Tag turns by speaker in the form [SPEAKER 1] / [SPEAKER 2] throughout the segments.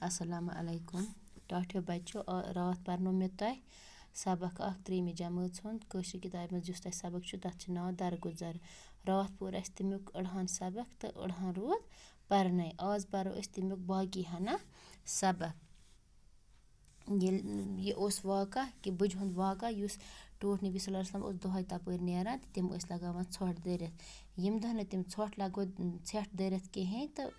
[SPEAKER 1] السلام علیکم ٹاٹھیو بَچو راتھ پَرنو مےٚ تۄہہِ سبق اَکھ 3مہِ جمٲژ ہُنٛد کٲشرِ کِتابہِ منٛز یُس تۄہہِ سبق چھُ تَتھ چھُ ناو درگُزر راتھ پوٚر اَسہِ تَمیُک أڑہان سبق تہٕ أڑہان روٗد پَرنَے آز پَرو أسۍ تَمیُک باقی ہنا سبق ییٚلہِ یہِ اوس واقع کہِ بٕجہِ ہُنٛد واقع یُس ٹوٹھ نبی صلی اللہ علیہ وسلم اوس دۄہَے تَپٲرۍ نیران تہٕ تِم ٲسۍ لگاوان ژھۄٹھ دٔرِتھ ییٚمہِ دۄہ نہٕ تِم ژھۄٹھ لگو ژھٮ۪ٹھ دٔرِتھ کِہیٖنۍ تہٕ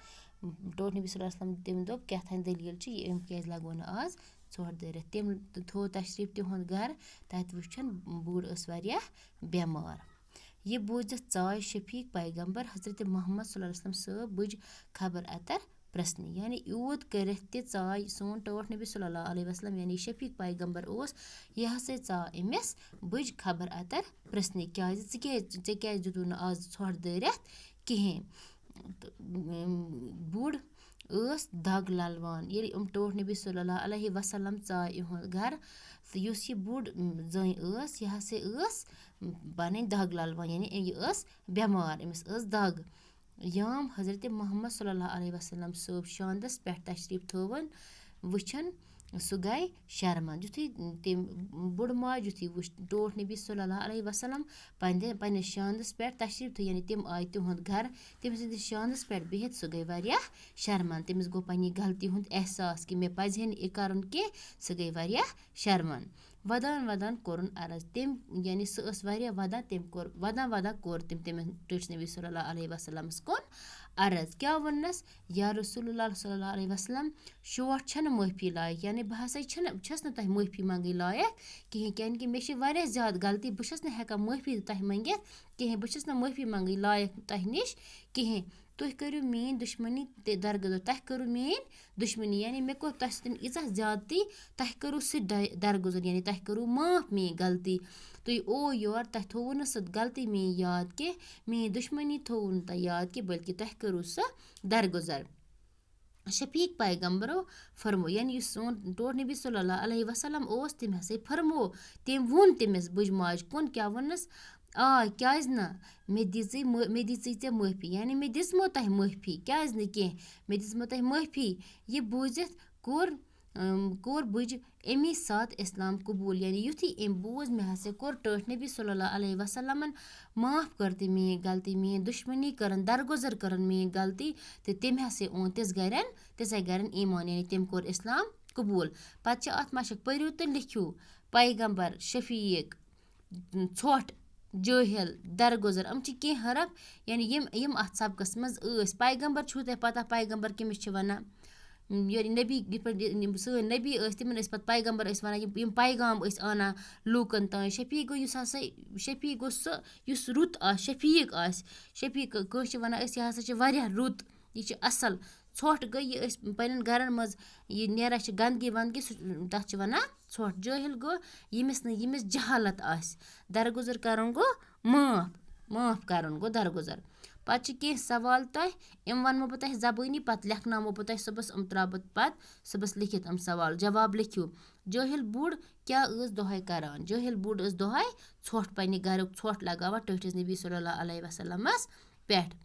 [SPEAKER 1] ٹوٹھ نبی صلی اللہ علیہ وسلم تٔمۍ دوٚپ کیٛاہ تھانۍ دٔلیٖل چھِ یِم کیٛازِ لگو نہٕ آز ژھۄٹھ دٔرِتھ تٔمۍ تھوٚو تشریٖف تِہُنٛد گَرٕ تَتہِ وٕچھُن بٕڈ ٲس واریاہ بٮ۪مار یہِ بوٗزِتھ ژاے شفیٖق پیغمبر حضرت محمد صلی اللہ علیہ وسلم صٲب بٕجہِ خبر اَتر پرٛژھنہِ یعنی یوٗت کٔرِتھ تہِ ژاے سون ٹوٹھ نبی صلی اللہ علیہ وسلم یعنی شفیٖق پیغمبر اوس یہِ ہسا ژاو أمِس بٕجہِ خبر اَتر پرٛژھنہِ کیٛازِ ژےٚ کیٛازِ دیُتوٗ نہٕ آز ژھۄٹھ دٲرِتھ کِہیٖنۍ تہٕ بُڈ ٲس دگ للوان ییٚلہِ یِم ٹوٹھ نبی صلی اللہ علیہ وسلم ژاے یِہُنٛد گرٕ تہٕ یُس یہِ بُڈ زٔنۍ ٲس یہِ ہسا ٲس پَنٕنۍ دگ للوان یعنی یہِ ٲس بٮ۪مار أمِس ٲس دگ یام حضرت محمد صلی اللہ علیہ وسلم صٲب شاندَس پٮ۪ٹھ تشریٖف تھٲوٕنۍ وٕچھن سُہ گٔے شرمنٛد یُتھُے تٔمۍ بُڈٕ ماجہِ یُتھُے وٕچھ ٹوٹھ نبی صلی اللہ علیہ وسلم پنٛنِس شاندَس پٮ۪ٹھ تشریٖف تھٲو یعنی تِم آیہِ تِہُنٛد گرٕ تٔمۍ سٕنٛدِس شاندَس پٮ۪ٹھ بِہِتھ سُہ گٔے واریاہ شرمنٛد تٔمِس گوٚو پنٛنہِ غلطی ہُنٛد احساس کہِ مےٚ پَزِ ہے نہٕ یہِ کَرُن کینٛہہ سُہ گٔے واریاہ شرمنٛد وَدان وَدان کوٚرُن عرض تٔمۍ یعنی سُہ ٲس واریاہ وَدان تٔمۍ کوٚر وَدان وَدان کوٚر تٔمۍ تٔمِس ٹٲٹھۍ نبی صلی اللہ علیہ وسلمَس کُن عرض کیٛاہ ووٚننَس یا رسول اللہ صلی اللہ علیہ وسلم شوٹھ چھَنہٕ معٲفی لایق یعنی بہٕ ہسا چھَس نہٕ تۄہہِ معٲفی منٛگٕنۍ لایق کِہیٖنۍ کیٛازِ کہِ مےٚ چھِ واریاہ زیادٕ غلطی بہٕ چھَس نہٕ ہٮ۪کان معٲفی تۄہہِ منٛگِتھ کِہیٖنۍ بہٕ چھَس نہٕ معٲفی منٛگٕنۍ لایق تۄہہِ نِش کِہیٖنۍ تُہۍ کٔرِو میٛٲنۍ دُشمنی تہِ درگُزر تۄہہِ کٔرٕو میٛٲنۍ دُشمنی یعنی مےٚ کوٚر تۄہہِ سۭتۍ ییٖژاہ زیادتی تۄہہِ کٔرٕو سُہ درگُزر یعنی تۄہہِ کٔرٕو معاف میٛٲنۍ غلطی تُہۍ یور تۄہہِ تھوٚوُ نہٕ سُہ غلطی میٛٲنۍ یاد کینٛہہ میٛٲنۍ دُشمنی تھوٚوُ نہٕ تۄہہِ یاد کینٛہہ بٔلکہِ تۄہہِ کٔرٕو سۄ درگُزر شفیٖق پیغمبرو فرمو یعنی یُس سون ٹوٹھ نبی صلی اللہ علیہ وسلم اوس تٔمۍ ہسا فرمو تٔمۍ ووٚن تٔمِس بٕجہِ ماجہِ کُن کیٛاہ ووٚننَس کیٛازِ نہٕ مےٚ دِژٕے ژےٚ معٲفی یعنی مےٚ دِژمو تۄہہِ معٲفی کیٛازِ نہٕ کینٛہہ مےٚ دِژمو تۄہہِ معٲفی یہِ بوٗزِتھ کوٚر بٕجہِ امی ساتہٕ اِسلام قبوٗل یعنی یُتھُے أمۍ بوٗز مےٚ ہسا کوٚر ٹٲٹھ نبی صلی اللہ علیہ وسلمن معاف کٔر تٔمۍ میٛٲنۍ غلطی میٛٲنۍ دُشمنی کٔرٕن درگُزر کٔرٕن میٛٲنۍ غلطی تہٕ تٔمۍ ہسا اوٚن تِژھے گرٮ۪ن ایٖمان یعنی تٔمۍ کوٚر اِسلام قبوٗل پَتہٕ چھِ اَتھ مَشق پٔرِو تہٕ لیکھِو پیغمبر شفیٖق ژھۄٹھ جٲہِل درگُزر یِم چھِ کینٛہہ حرف یعنی یِم اَتھ سبقَس منٛز ٲسۍ پیغمبر چھُو تۄہہِ پَتہ پیغمبر کٔمِس چھِ وَنان نبی یِتھ پٲٹھۍ سٲنۍ نبی ٲسۍ تِمن ٲسۍ پَتہٕ پیغمبر ٲسۍ وَنان یِم پیغام ٲسۍ اَنان لوٗکَن تانۍ شفیٖق گوٚو یُس ہسا شفیٖق گوٚو سُہ یُس رُت آسہِ شفیٖق آسہِ شفیٖق کٲنٛسہِ چھِ وَنان أسۍ یہِ ہسا چھِ واریاہ رُت یہِ چھِ اَصٕل ژھۄٹھ گٔے یہِ أسۍ پنٛنٮ۪ن گرَن منٛز یہِ نیران چھِ گنٛدگی وَنٛدگی سُہ تَتھ چھِ وَنان ژھۄٹھ جٲہِل گوٚو ییٚمِس جہالت آسہِ درگُزر کَرُن گوٚو معاف کَرُن گوٚو درگُزر پَتہٕ چھِ کینٛہہ سوال تۄہہِ یِم وَنمو بہٕ تۄہہِ زبٲنی پَتہٕ لیکھناومو بہٕ تۄہہِ صُبحس یِم ترٛاوٕ بہٕ پَتہٕ صُبحس لیکھِتھ یِم سوال جواب لیکھِو جٲہِل بُڈ کیٛاہ ٲس دۄہَے کَران جٲہِل بُڈ ٲس دۄہَے ژھۄٹھ پنٛنہِ گَریُک ژھۄٹھ لگاوان ٹٲٹھِس نبی صلی اللہ علیہ وسلمَس پٮ۪ٹھ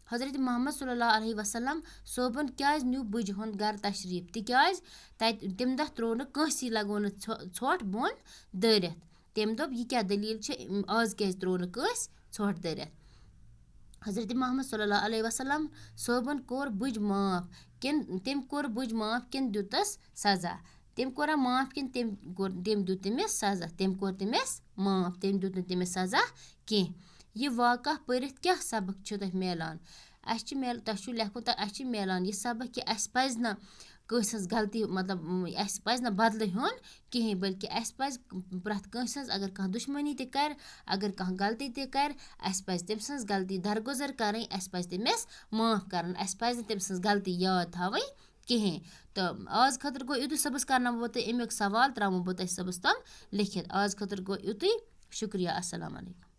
[SPEAKER 1] حضرت محمد صلی اللہ علیہ وسلم صٲبن کیٛازِ نیوٗ بٕجہِ ہُنٛد گرٕ تشریٖف تِکیٛازِ تَمہِ دۄہ ترٛوو نہٕ کٲنٛسی لگو نہٕ ژھۄٹھ بۄن دٲرِتھ تٔمۍ دوٚپ یہِ کیٛاہ دٔلیٖل چھِ آز کیٛازِ ترٛوو نہٕ کٲنٛسہِ ژھۄٹھ دٲرِتھ حضرت محمد صلی اللہ علیہ وسلم صٲبن کوٚر بٕجہِ معاف تٔمۍ کوٚر بٕجہِ معاف کِنہٕ دیُتس سزا تٔمۍ کوٚرا معاف کِنہٕ تٔمۍ دیُت تٔمِس سزا تٔمۍ کوٚر تٔمِس معاف تٔمۍ دیُت نہٕ تٔمِس سزا کینٛہہ یہِ واقع پٔرِتھ کیٛاہ سبق چھُ تۄہہِ میلان تۄہہِ چھُ لیکھُن تہٕ اَسہِ چھُ میلان یہِ سبق کہِ اَسہِ پَزِ نہٕ کٲنٛسہِ ہٕنٛز غلطی مطلب اَسہِ پَزِ نہٕ بدلہٕ ہیوٚن کِہیٖنۍ بٔلکہِ اَسہِ پَزِ پرٛٮ۪تھ کٲنٛسہِ ہٕنٛز اگر کانٛہہ دُشمنی تہِ کَرِ اگر کانٛہہ غلطی تہِ کَرِ اَسہِ پَزِ تٔمۍ سٕنٛز غلطی درگُزر کَرٕنۍ اَسہِ پَزِ تٔمِس معاف کَرُن اَسہِ پَزِ نہٕ تٔمۍ سٕنٛز غلطی یاد تھاوٕنۍ کِہیٖنۍ تہٕ آز خٲطرٕ گوٚو یُتُے صُبحس کَرناوو بہٕ تۄہہِ امیُک سوال ترٛاوو بہٕ تۄہہِ صُبحس تام لیکھِتھ آز خٲطرٕ گوٚو یُتُے شُکریہ السلام علیکُم